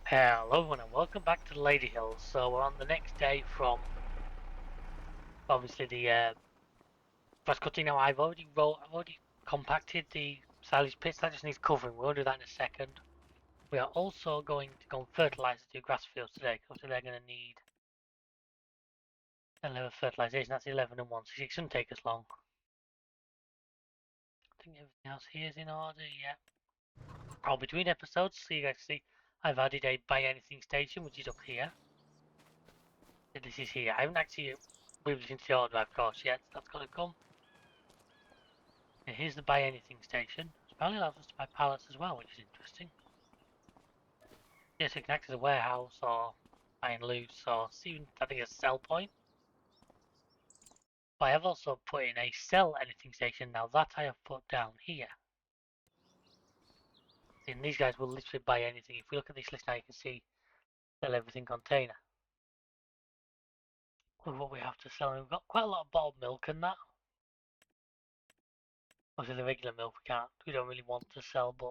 Hello everyone and welcome back to Ladyhill. So we're on the next day from obviously the grass cutting. Now I've already compacted the silage pits. That just needs covering. We'll do that in a second. We are also going to go and fertilise the two grass fields today because they're going to need 11 fertilisation. That's 11 and 1, so it shouldn't take us long. I think everything else here is in order. Yeah. Oh, between episodes, so you guys see, I've added a buy anything station, which is up here. This is here. I haven't actually moved it into the order, of course, yet. That's got to come. And here's the buy anything station. It apparently allows us to buy pallets as well, which is interesting. Yes, it can act as a warehouse or buy and loose or even I think a sell point. But I have also put in a sell anything station now that I have put down here. And these guys will literally buy anything. If we look at this list now, you can see sell everything container. Look what we have to sell. And we've got quite a lot of bottled milk and that. Obviously the regular milk we don't really want to sell, but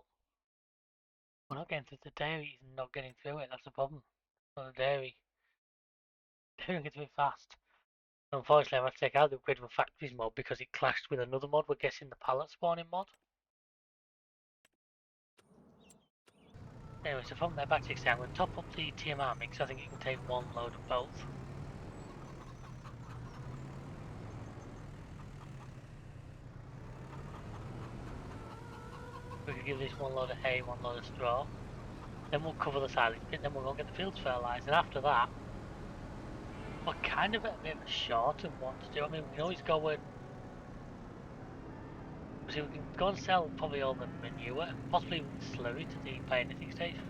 we're not getting through the dairy and not getting through it. That's the problem. So the dairy don't get through it fast. Unfortunately, I had to take out the Riverbend Factories mod because it clashed with another mod. We're guessing the pallet spawning mod. Anyway, so from there back to XT, I'm going to top up the TMR mix. I think it can take one load of both. We could give this one load of hay, one load of straw. Then we'll cover the silage pit, then we'll go and get the fields fertilised. And after that, we're kind of at a bit of a short of what to do. I mean, we can always go and so we can go and sell probably all the manure, possibly even slurry to the buy anything station.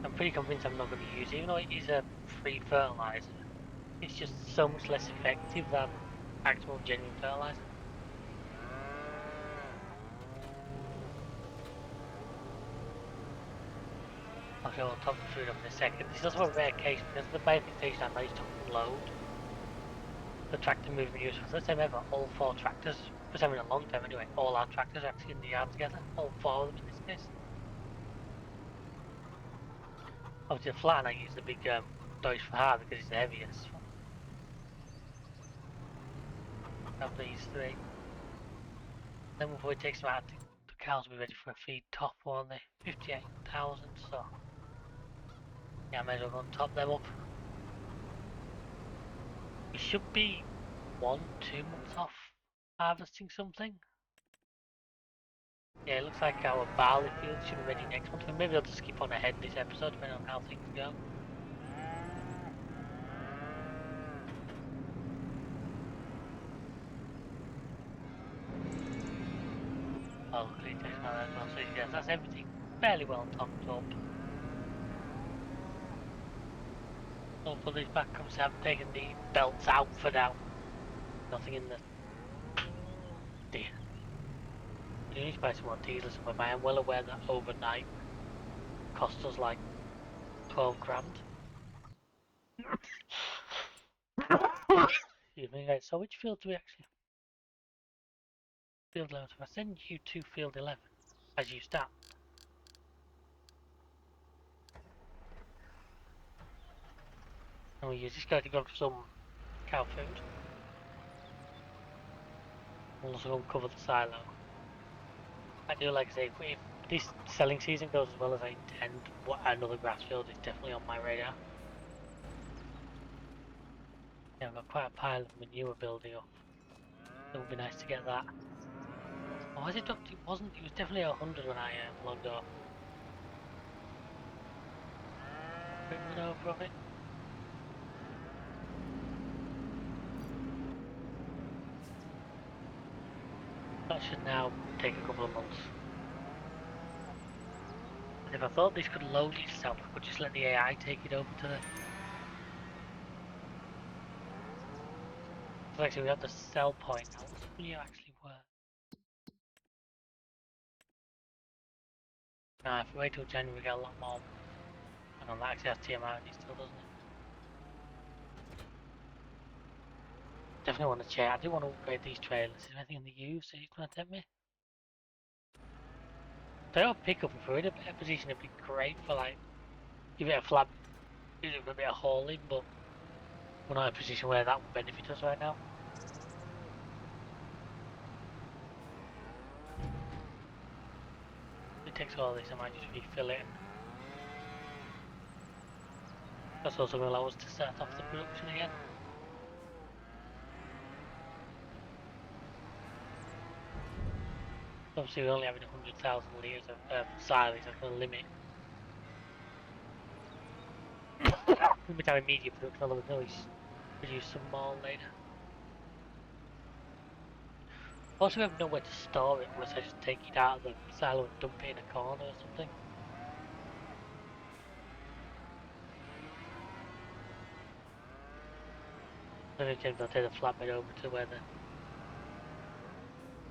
I'm pretty convinced I'm not going to use it, even though it is a free fertilizer. It's just so much less effective than actual genuine fertilizer. Okay, we'll top the food up in a second. This is also a rare case because the basic station I managed to unload the tractor moving use. For the first time ever, all 4 tractors, first time in a long time anyway, all our tractors are actually in the yard together. All 4 of them in this case. Obviously the flat, I use the big Deutsch for hard because it's the heaviest. Have these 3. Then we'll probably take some out. The cows will be ready for a feed top on the 58,000, so yeah, I may as well go and top them up. We should be 1-2 months off harvesting something. Yeah, it looks like our barley field should be ready next month. Maybe I'll just skip on ahead this episode depending on how things go. Oh, look, it takes my as well. So yes, that's everything fairly well topped up. Don't put these back up, so I've taken the belts out for now. Nothing in the... Dear. You need to buy some more diesel somewhere, but I am well aware that overnight cost us like 12 grand. Excuse me, guys. So which field do we actually... Field 11. So if I send you to field 11 as you start. And we use this guy to go for some cow food. We'll also go and cover the silo. I do like to say, if this selling season goes as well as I intend, another grass field is definitely on my radar. Yeah, I've got quite a pile of manure building up. It would be nice to get that. Oh, has it dropped? It wasn't. It was definitely 100 when I logged off. Bring it over of it. That should now take a couple of months. And if I thought this could load itself, I could just let the AI take it over to the... So actually we have the sell point now. What's the video actually worth? Nah, if we wait till January we get a lot more. Hang on, that actually has TMI and it still doesn't it? Definitely want to check. I do want to upgrade these trailers. Is there anything in the use that it's going to tempt me? Toyota pickup, if we're in a better position, it'd be great for like, give it a flat, use it for a bit of hauling, but we're not in a position where that would benefit us right now. If it takes all this, I might just refill it. That's also going to allow us to start off the production again. Obviously, we're only having 100,000 litres of silage, that's the limit. Limit our immediate production, although we can always produce some more later. Also, we have nowhere to store it unless I just take it out of the silo and dump it in a corner or something. Then we can take the flatbed over to where the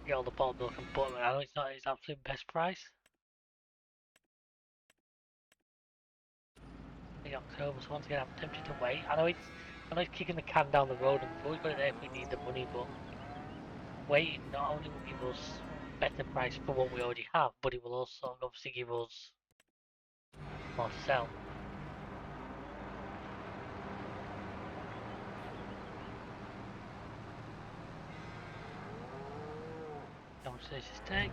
get all the bottled milk and butter. I know it's not its absolute best price. In October, so once again I'm tempted to wait. I know it's kicking the can down the road and we've always got it there if we need the money, but waiting not only will give us better price for what we already have, but it will also obviously give us more to sell. How much this takes?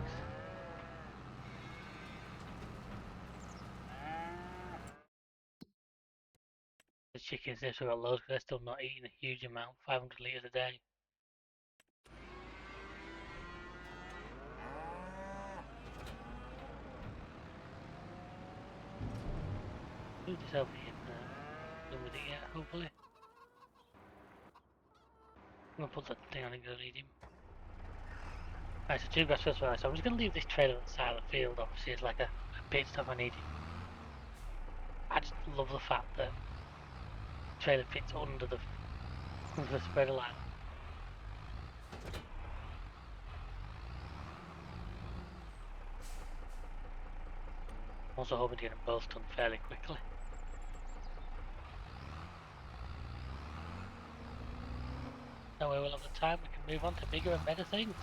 The chickens, they've still got loads because they're still not eating a huge amount, 500 litres a day. Move this over here and done with it yet, hopefully. I'm gonna put that thing on it because I need him. Right, so 2 grass first right, so I'm just gonna leave this trailer at the side of the field, obviously it's like a pit stop I needed. I just love the fact that the trailer fits under the spreader line. I'm also hoping to get them both done fairly quickly. That way we'll have the time, we can move on to bigger and better things.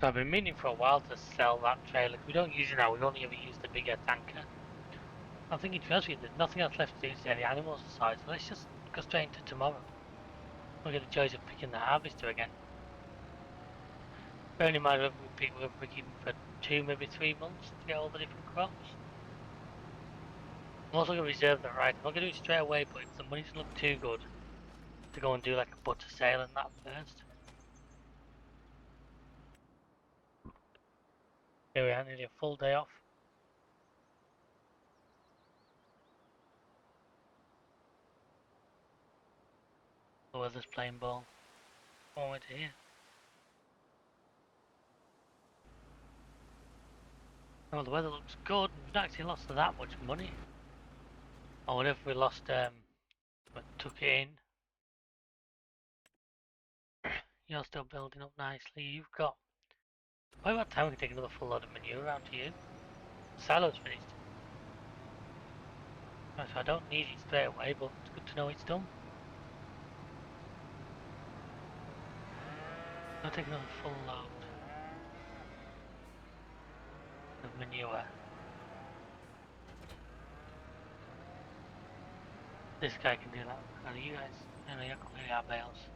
So I've been meaning for a while to sell that trailer. We don't use it now, we've only ever used the bigger tanker. I'm thinking, to be honest with you, there's nothing else left to do to any animals aside, so let's just go straight into tomorrow. We'll get the choice of picking the harvester again. Bearing in mind we're picking for 2, maybe 3 months to get all the different crops. I'm also going to reserve that right. I'm not going to do it straight away, but if the money doesn't look too good, to go and do like a butter sale and that first. Here we are, nearly a full day off. The weather's playing ball. One way to here. Oh, the weather looks good. We've not actually lost that much money. Or whatever we lost, but took it in. You're still building up nicely. You've got... By about time we can take another full load of manure around to you. The silo's finished. Right, so I don't need it straight away, but it's good to know it's done. I'll take another full load of manure. This guy can do that. How do you guys? I know you're completely out of bales.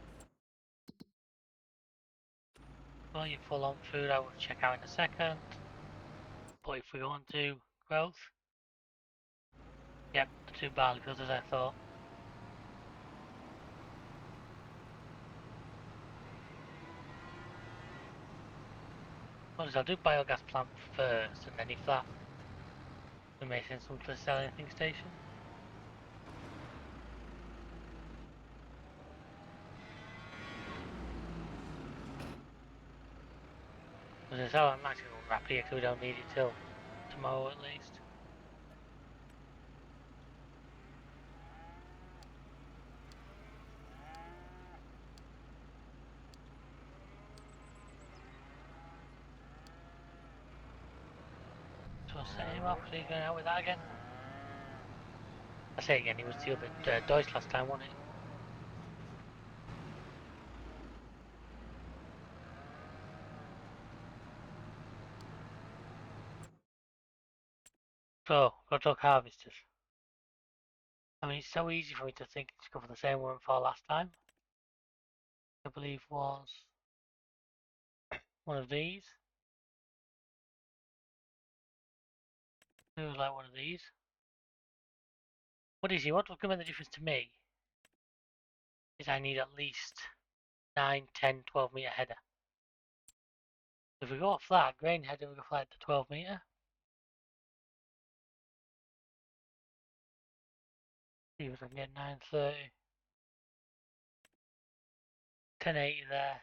Well, you're full on food, I will check out in a second. but if we go on to growth, yep, the 2 barley fields as I thought. What is I'll do biogas plant first, and then if that we may send some to the sell anything station. As I sell, I'm actually going to wrap here because we don't need it till tomorrow at least. So I'll set him off, so he's going out with that again. I say again, he was the other Deutsch last time, wasn't it? So, got to talk harvesters. I mean, it's so easy for me to think to go for the same one for last time. I believe was one of these. It was like one of these. What is he? What will come in the difference to me is I need at least 9, 10, 12 meter header. If we go off that, grain header, we go flat to 12 meter. See if I can get 930. 1080 there.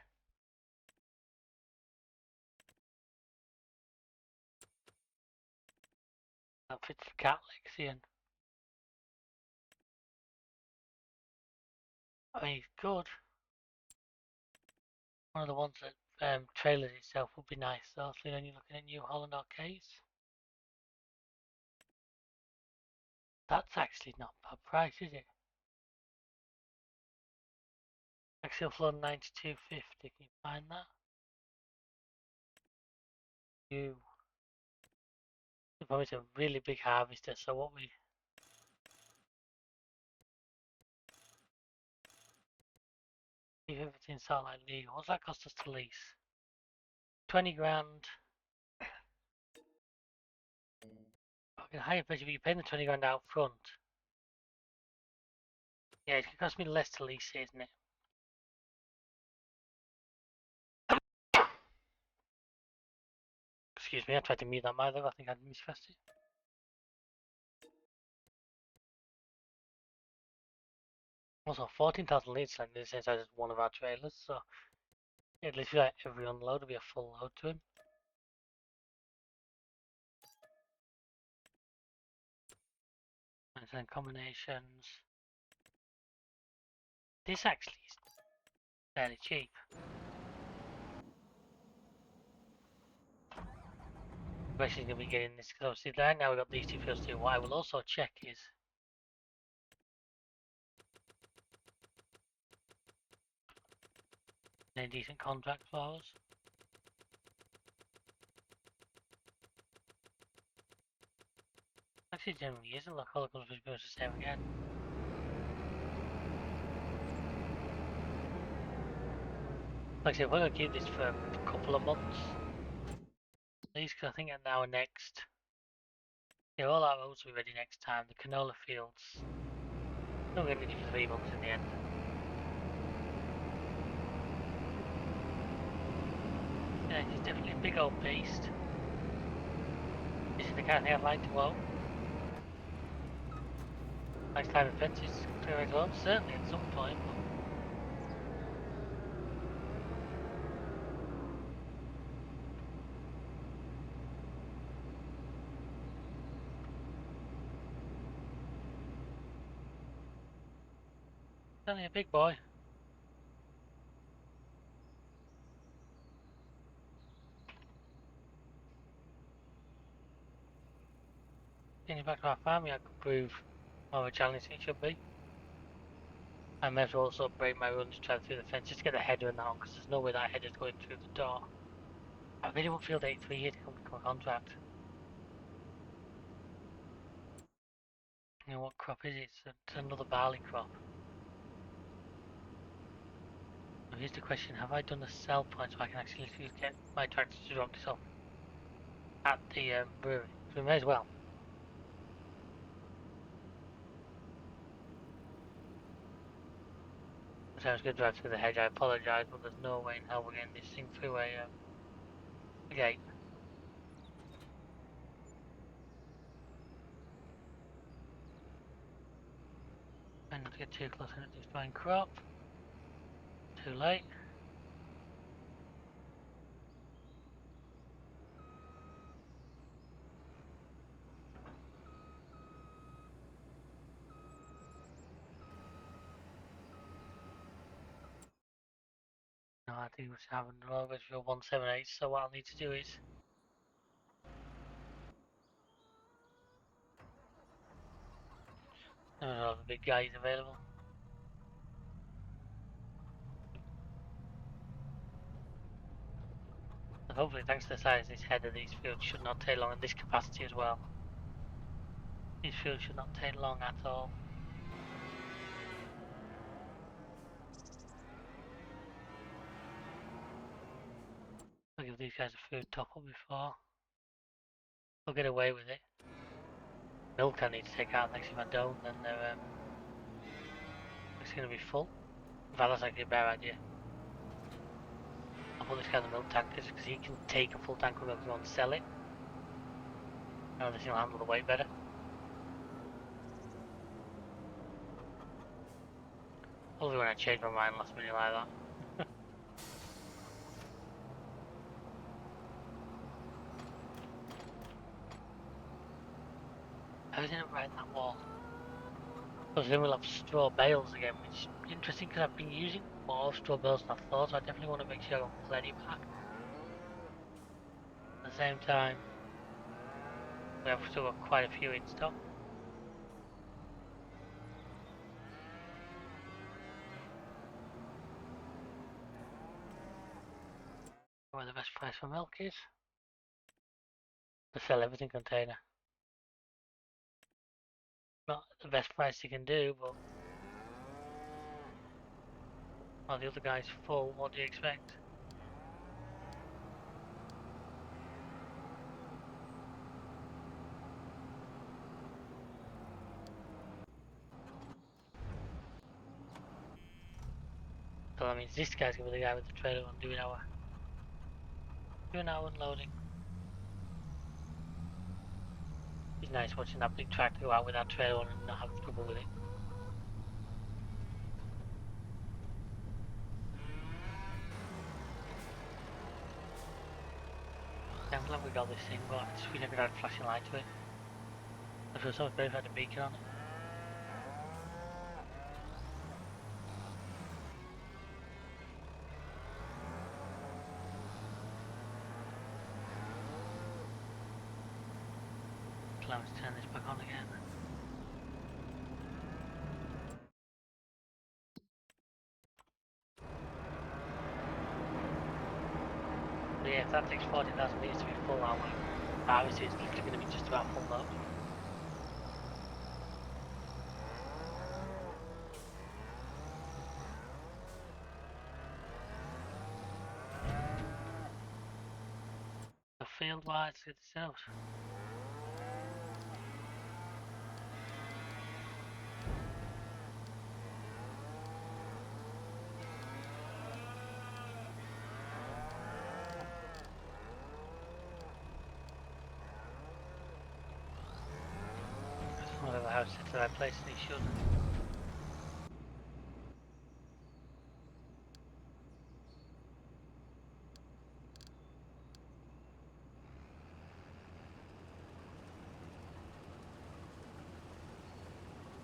That fits the cat Lexian. I mean, it's good. One of the ones that trailers itself would be nice though, so then you're looking at New Holland arcades. That's actually not a bad price, is it? Axial floor 92.50, can you find that? You. The problem is a really big harvester, so what we... If everything's sort of like legal, what's that cost us to lease? 20 grand. Okay, higher budget, but you're paying the 20 grand out front. Yeah, it could cost me less to lease it, isn't it? Excuse me, I tried to mute that mic though, I think I mispressed it. Also, 14,000 leads like this inside is one of our trailers, so at least like every unload will be a full load to him. And then combinations. This actually is fairly cheap. The question is going to be getting this because obviously right now we've got these two fields to do. What I will also check is any decent contract for us. Actually, generally isn't. Look, all the colours goes the same again. Like I said, we're going to keep this for a couple of months. At least because I think now and next. Yeah, all our roads will be ready next time. The canola fields. Still going to need for 3 months in the end. Yeah, it's definitely a big old beast. This is the kind of thing I'd like to own. Next time the fence is clear as well, certainly at some point. Certainly a big boy. Getting back to our farm, I could prove more of a challenge than it should be. I may as well also break my run to try through the fence just to get the header in that one, because there's no way that header's going through the door. I really want field 83 here to come become a contract. You know what crop is it? It's another barley crop. So here's the question, have I done the sell point so I can actually get my tractor to drop this off? at the brewery, so we may as well. Sounds good drive through the hedge. I apologise, but there's no way in hell we're getting this thing through a gate. And not to get too close and it's destroying crop. Too late. No, I think what's happened. We're over to 178, so what I'll need to do is I don't know if the big guy is available. So hopefully, thanks to the size of this header, these fields should not take long, and this capacity as well. These fields should not take long at all. I'll give these guys a food top up before. We'll get away with it. Milk I need to take out next. If I don't, then they're it's going to be full. In fact, that's actually a bad idea. I'll put this guy in the milk tank because he can take a full tank of milk and sell it. I this will handle the weight better. Only when I change my mind last minute like that. How is it right in that wall? Because then we'll have straw bales again, which is interesting because I've been using more straw bales than I thought, so I definitely want to make sure I've got plenty back. At the same time, we have still got quite a few in stock. Where the best price for milk is? The sell everything container. Not the best price you can do, but well, the other guy's full. What do you expect? So that means this guy's gonna be the guy with the trailer on doing our unloading. It's nice watching that big tractor go out with that trailer on and not have trouble with it. I'm glad we got this thing, but we never had a flashing light to it. I feel so much better if I had a beacon on it. Let's turn this back on again. But yeah, if that takes 40,000 meters to be full, obviously it's literally going to be just about full load. The field wise, let's get this out. Whatever house it's the right place, and he should.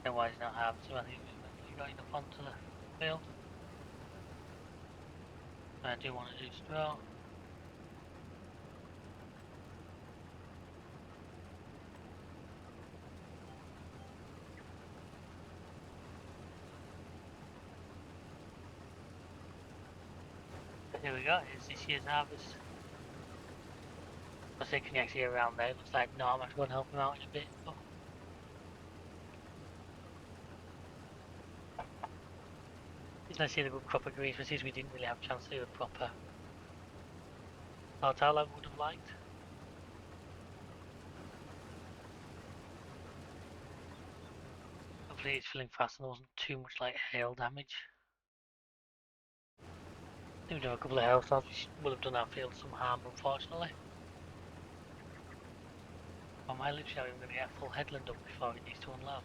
Then why he's not having so I think we got enough onto the field. I do want to do straw. Here we go, here's this year's harvest. I was thinking actually around there, it looks like no, I'm actually going to help him out in a bit. But it's nice to see the good crop of greens, but since we didn't really have a chance to do a proper how long would have liked. Hopefully it's filling fast and there wasn't too much like hail damage. I think we do a couple of hailstorms which would have done our field some harm, unfortunately. On my lips, I'm going to get a full headland up before it needs to unload.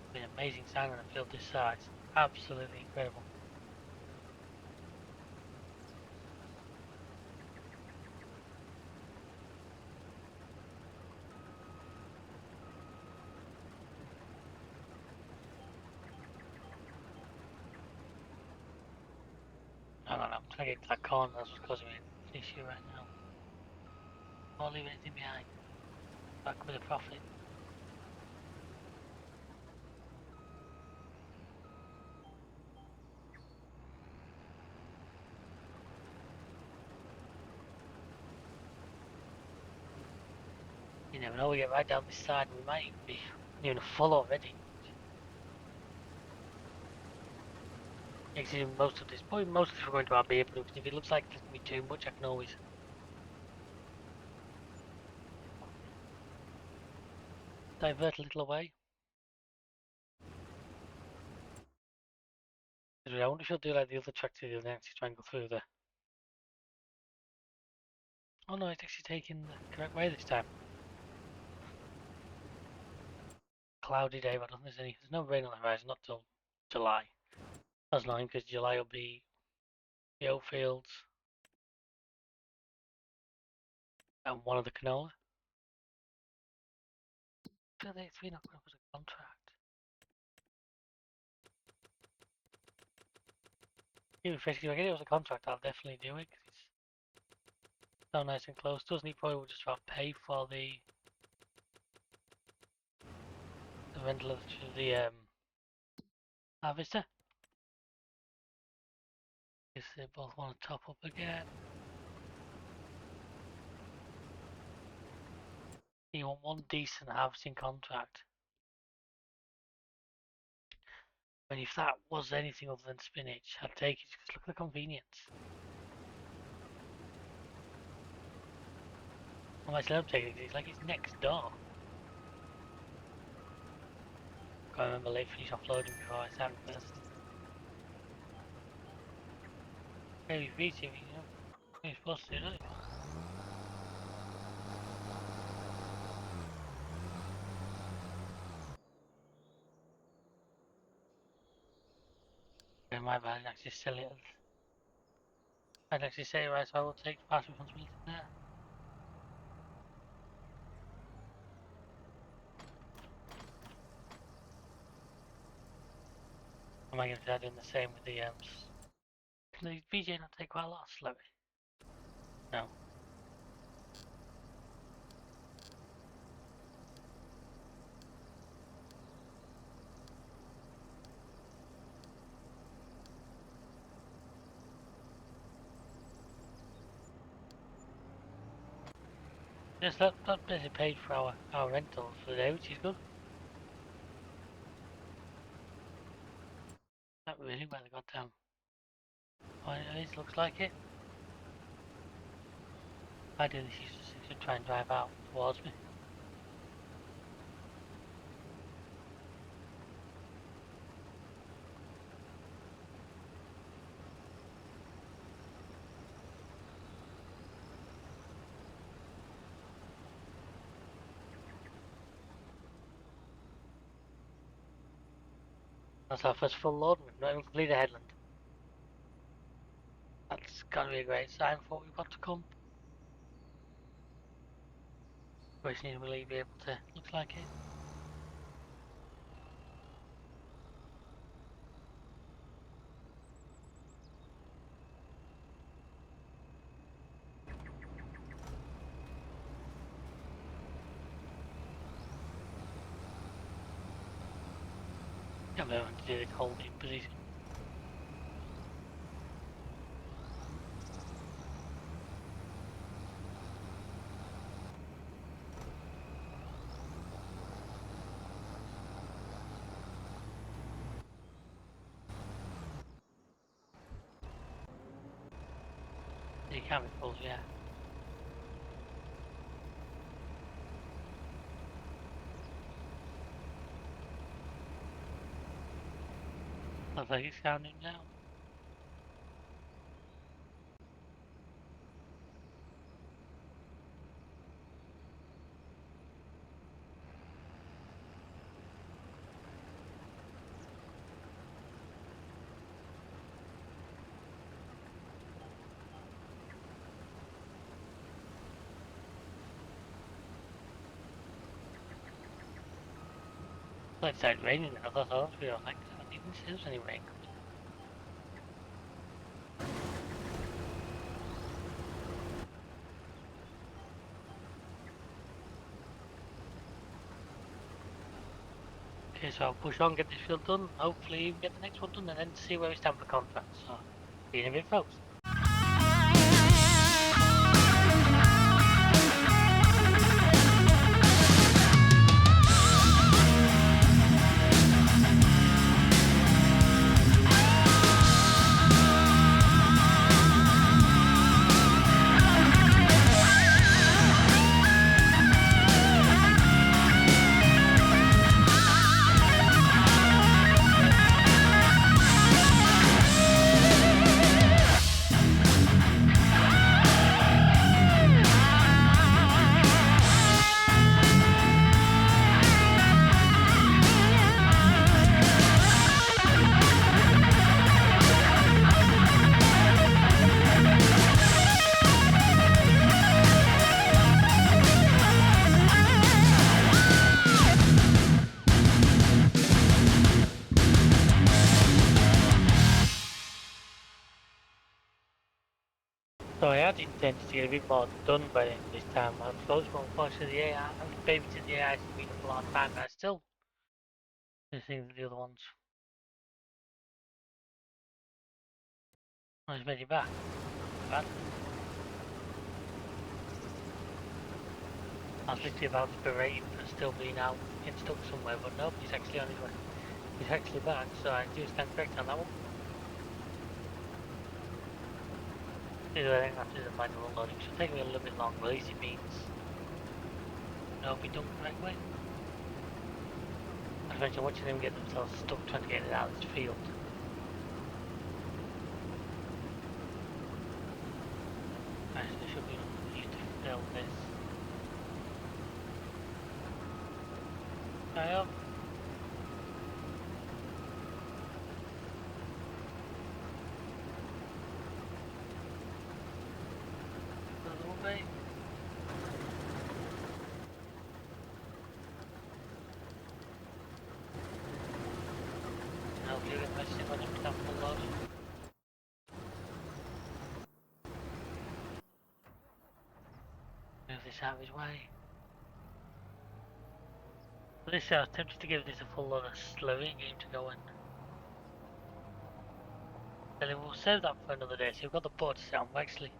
It's been an amazing sign on a field this size. Absolutely incredible. Hang on, I'm trying to get to that corner, that's what's causing me an issue right now. Don't leave anything behind. That could be the profit. You never know, we get right down this side, we might even be near full already. Exiting most of this, probably most of this we're going to our beer production. If it looks like there's going to be too much, I can always divert a little away. I wonder if you'll do like the other track to the other, actually try and go through there. Oh no, it's actually taking the correct way this time. Cloudy day, but I don't think there's no rain on the horizon, not till July. That's annoying because July will be the oat fields and one of the canola. I feel like it's not going to put a contract. Even if I get it as a contract, I'll definitely do it because it's so nice and close. Doesn't he probably will just about pay for the rental of the harvester? Because they both want to top up again. You want one decent harvesting contract. I mean, if that was anything other than spinach, I'd take it because look at the convenience. I might still take it because it's like it's next door. Can't remember late finish offloading before I start first. Maybe beating me, you know. You're supposed to do it. Yeah, my bad, I'd actually sell it. I'd actually say, right, so I will take part responsibility there. Am I going to start doing the same with the Can the VJ not take quite a lot of slurry? No. Yes, that basically paid for our rental for the day, which is good. Not really, where the goddamn point it is, looks like it. I do this used to try and drive out towards me. That's our first full load, we've not even completed a headland. That's gotta be a great sign for what we've got to come. We just need to really be able to, looks like it. I'm going to do the holding position. The chemicals, yeah. Looks like it's counting down. Well, it started raining now, that's all. I was like, I didn't see there was any rain coming. Okay, so I'll push on, get this field done, hopefully even get the next one done, and then see where we stand for contracts. So, see you in a bit, folks. So I had intended to get a bit more done by the end of this time. I'm supposed to, unfortunately, the AI, I'm babysitting the AI to meet up a lot of time, and I still think that the other ones. I just made it back. Bad. I was literally about to berate him for still being out and stuck somewhere, but nope, he's actually on his way. He's actually back, so I do stand correct on that one. I think after the manual loading should take me a little bit longer, at least it means it'll be done the correct way. As mentioned, watching them get themselves stuck trying to get it out of this field. Actually, there should be enough used to fill this. Carry on. Another one, mate. I'll do it messing when it's done full load. Move this out of his way. This I was tempted to give this a full load of slurry game to go in. Then we'll save that for another day. So we've got the board set on actually.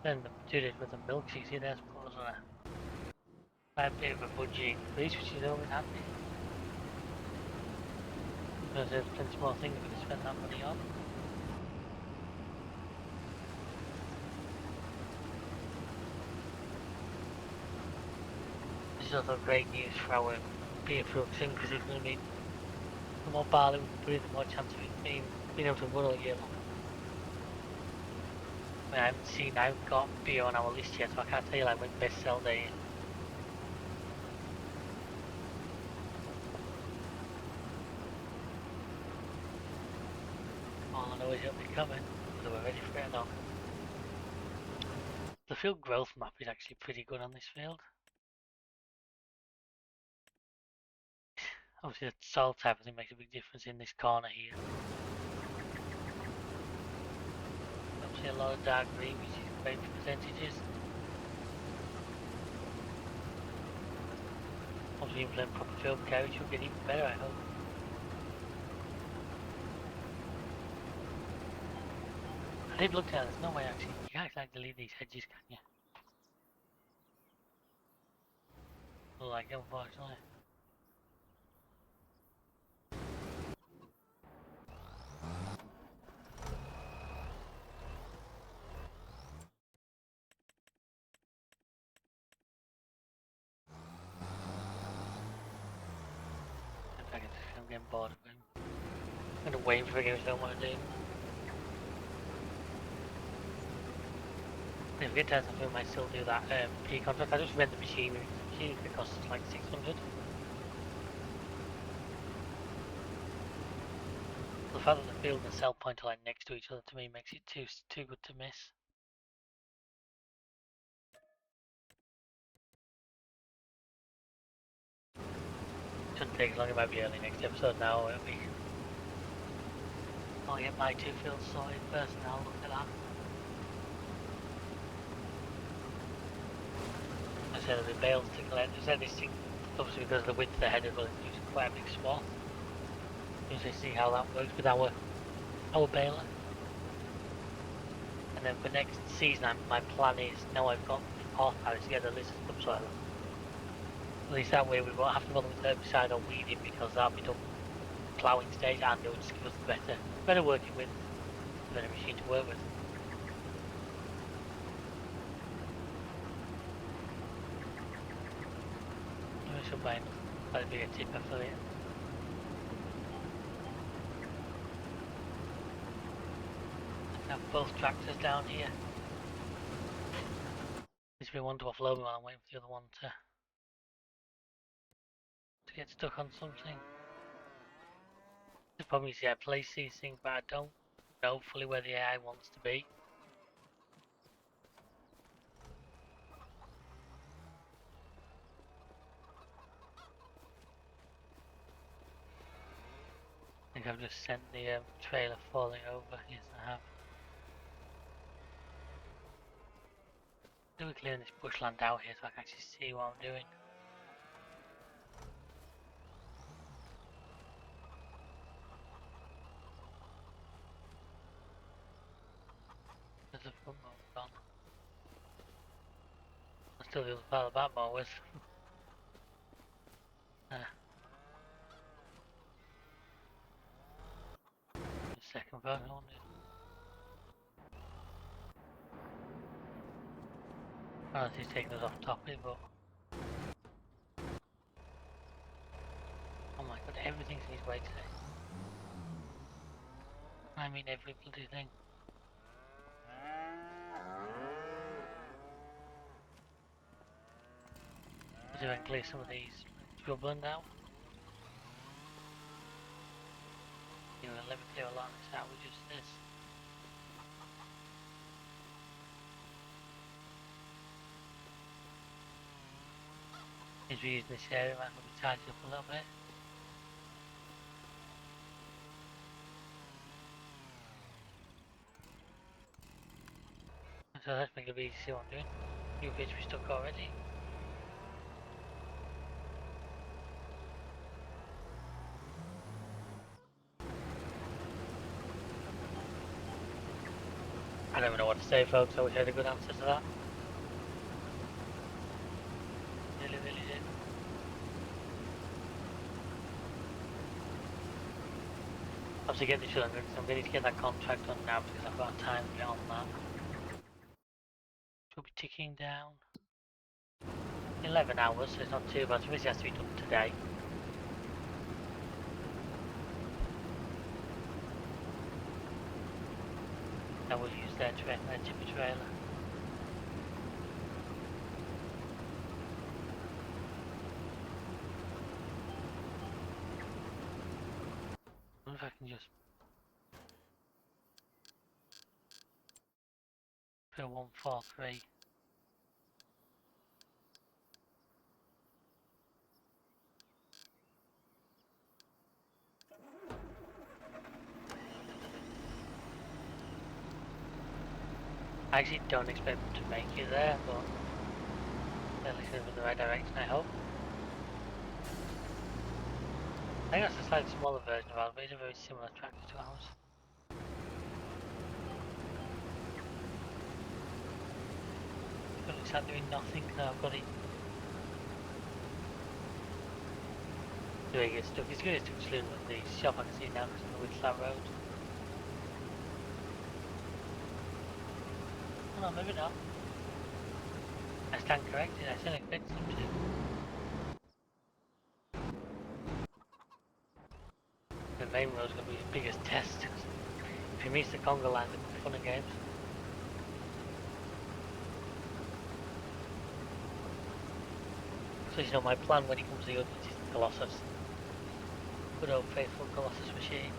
Then do this with the milk you see there, I suppose, on a bit of a budget increase, which is always handy. Because there's plenty more things we can spend that money on. This is also great news for our beer production because it's going to mean the more barley we can put in, the more chance of it being able to run all year long. I mean, I haven't got beer on our list yet, so I can't tell you like when best sell day is. All I know is it'll be coming, whether we're ready for it or not. The field growth map is actually pretty good on this field. Obviously the soil type I think makes a big difference in this corner here. Obviously a lot of dark green, which is great for percentages. Obviously implement proper field care, which will get even better I hope. I did look at it, there's no way actually, you can't actually delete these hedges, can you? Like, unfortunately. In fact, I'm getting bored of him. I'm gonna wait for games I don't want to do. If I get time, I might still do that P contract. I just rent the machinery. The machinery costs like 600. The fact that the field and sell point are like next to each other to me makes it too good to miss. Shouldn't take as long. It might be early next episode now. It'll be. I'll get my 2 fields sorted first, and I'll look at that. I said there'll be bales to collect. I said this thing, obviously because of the width of the header, will use quite a big swath. Usually see how that works with our baler. And then for next season, my plan is, now I've got half pallets to get the list of subsoil. At least that way we won't have to bother with herbicide or weeding, because that'll be done ploughing stage, and it will just give us better working with, a better machine to work with. I should buy quite a bigger tipper for it. I have both tractors down here. There's been one to offload me while I'm waiting for the other one to get stuck on something. The problem is, I place these things, but I don't know fully where the AI wants to be. I think I've just sent the trailer falling over. Yes, I have. Do we clear this bushland out here so I can actually see what I'm doing? There's a front mower gone. I'll still the other part of the back mowers. The second version on it. I don't know if he's taking us off topic, but oh my god, everything's in his way today. I mean every bloody thing. Let's see if I can clear some of these shrubland out. You know, let me clear a lot of this out with just this. Is we use this area, might be tidied up a little bit. So let's make it easy to see what I'm doing. New bits we stuck already. I don't even know what to say, folks. I wish I had a good answer to that. Really did. Obviously get this 200 because I'm ready to get that contract done now because I've got time to get on that. Should be ticking down. 11 hours, so it's not too bad. So this has to be done today. I will use their tipper trailer. I wonder if I can just put 143. I actually don't expect them to make it there, but at least it's in the right direction, I hope. I think that's a slightly smaller version of ours, but it's a very similar tractor to ours. It looks like doing nothing now. I've got it. Doing it stuck. It's good to exclude the shop. I can see now because of the width of that road. Oh no, maybe not. I stand corrected. I still expect them to. main road is going to be the biggest test. If he meets the Congo line, it'll be fun and games. So you know my plan when he comes to the audience is the Colossus. Good old faithful Colossus machine.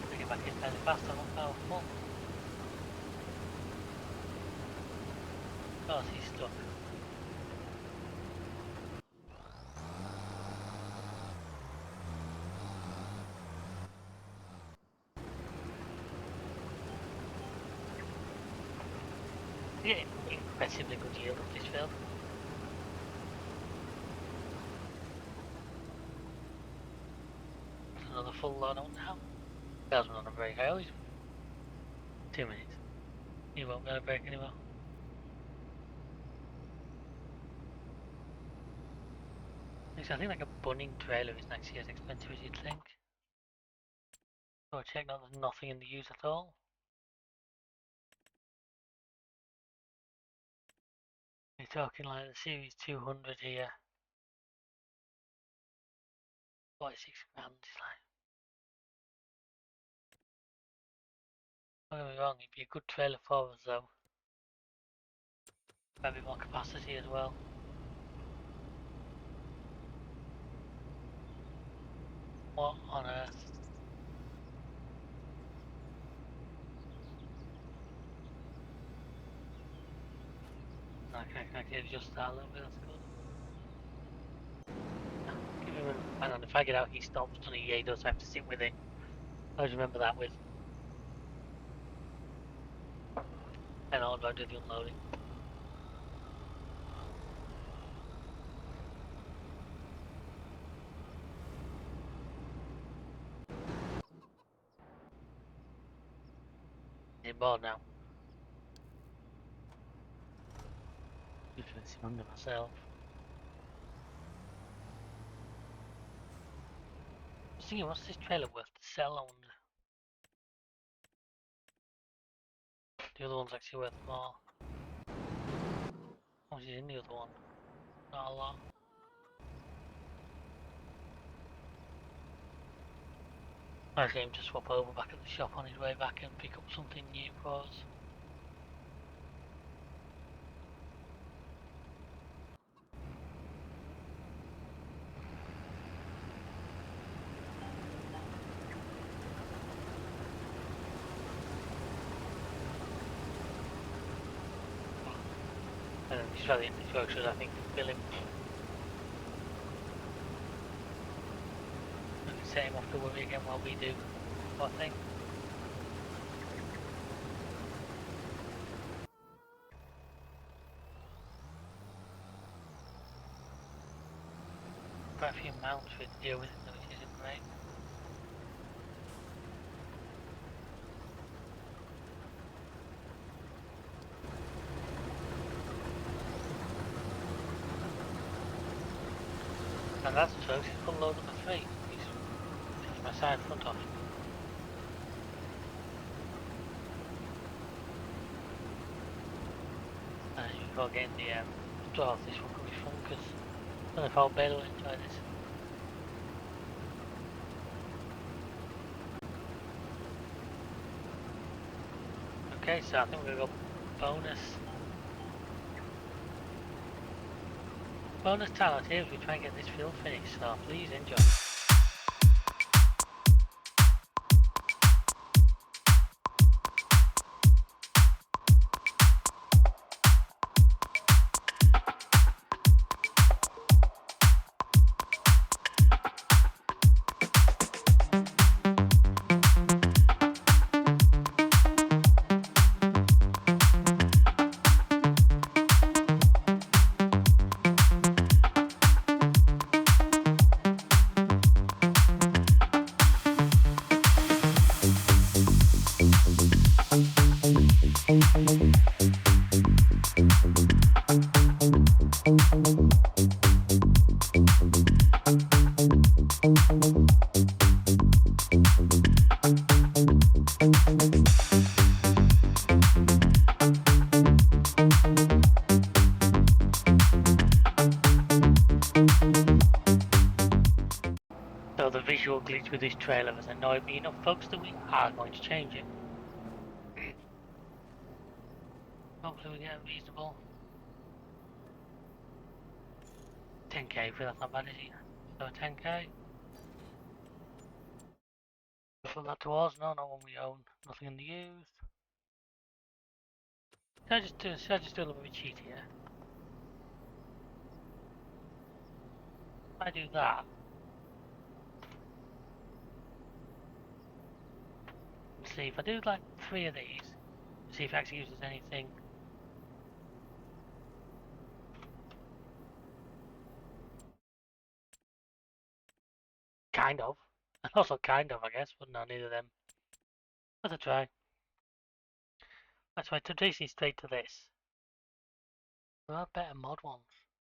Bring it back in fairly fast, I'm not powerful. Of course he's stuck. Yeah, impressively good yield of this field. Another full load on now. Doesn't on a break. 2 minutes. He won't go to break anymore. I think like a bunning trailer isn't actually as expensive as you'd think. Go check that there's nothing in the use at all. You're talking like the Series 200 here. 46 grand is like. Don't get me wrong, it'd be a good trailer for us though. A bit more capacity as well. What on earth? I can adjust that a little bit, that's good. Give him a, hang on, if I get out he stops, doesn't he? Yeah, he does have to sit with it. I always remember that with. And I'll do the unloading. I'm bored now. I'm under myself. I was thinking, what's this trailer worth to sell, I wonder? The other one's actually worth more. How much is in the other one? Not a lot. I was going to swap over back at the shop on his way back and pick up something new for us. And he's trying to get these workshops, I think, to bill him. We can set him off to worry again while we do our thing. Quite a few mounts we deal with, which isn't great. And that's true, he's full load number 3. He's taking my side front off. Before getting the 12, this one could be fun because I don't know if I'll Bale will enjoy this. Okay, so I think we're going to go bonus talent here as we try and get this field finished, so please enjoy. little glitch with this trailer has annoyed me enough, folks, that we are going to change it. Hopefully we get a reasonable 10k for that's not bad, is it? So 10k. Put that towards, no, not one we own, nothing in the use. Should I just do a little bit cheat here? If I do that, let's see, if I do like 3 of these, see if it actually uses anything. Kind of. And also kind of, I guess, but no, neither of them. Let's try. That's why today's straight to this. There are better mod ones.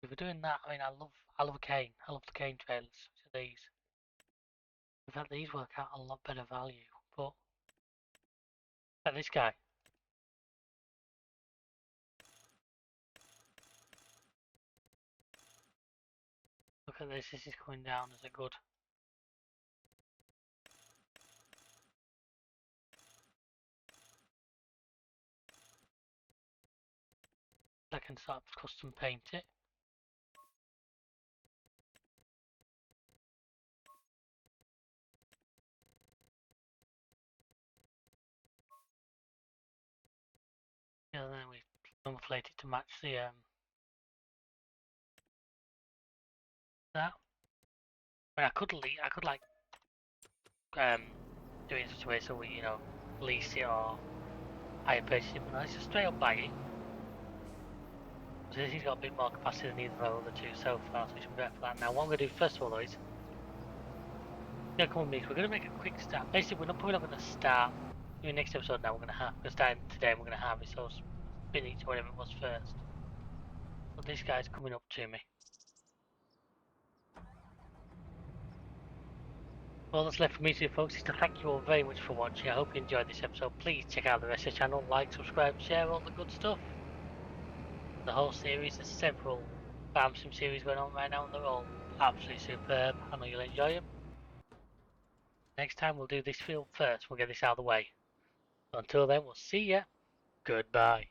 If we're doing that, I mean, I love cane. I love the cane trailers, which are these. In fact, these work out a lot better value, but look at this guy. Look at this is coming down as a good. I can sort of custom paint it. Yeah, then we inflate it to match the that. I mean, I could like do it in such a way so we lease it or hire purchase it, but no, it's just straight up buy it. So he's got a bit more capacity than either of the other two so far, so we should be better for that. Now, what I'm going to do first of all, though, is come with me. We're going to make a quick start. Basically, we're not probably not going to start in the next episode. Now we're starting today, and we're going to harvest those spinach or whatever it was first. But this guy's coming up to me. All that's left for me to do, folks, is to thank you all very much for watching. I hope you enjoyed this episode. Please check out the rest of the channel, like, subscribe, share, all the good stuff. The whole series, there's several farm sim series going on right now, and they're all absolutely superb. I know you'll enjoy them. Next time we'll do this field first. We'll get this out of the way. Until then, we'll see ya. Goodbye.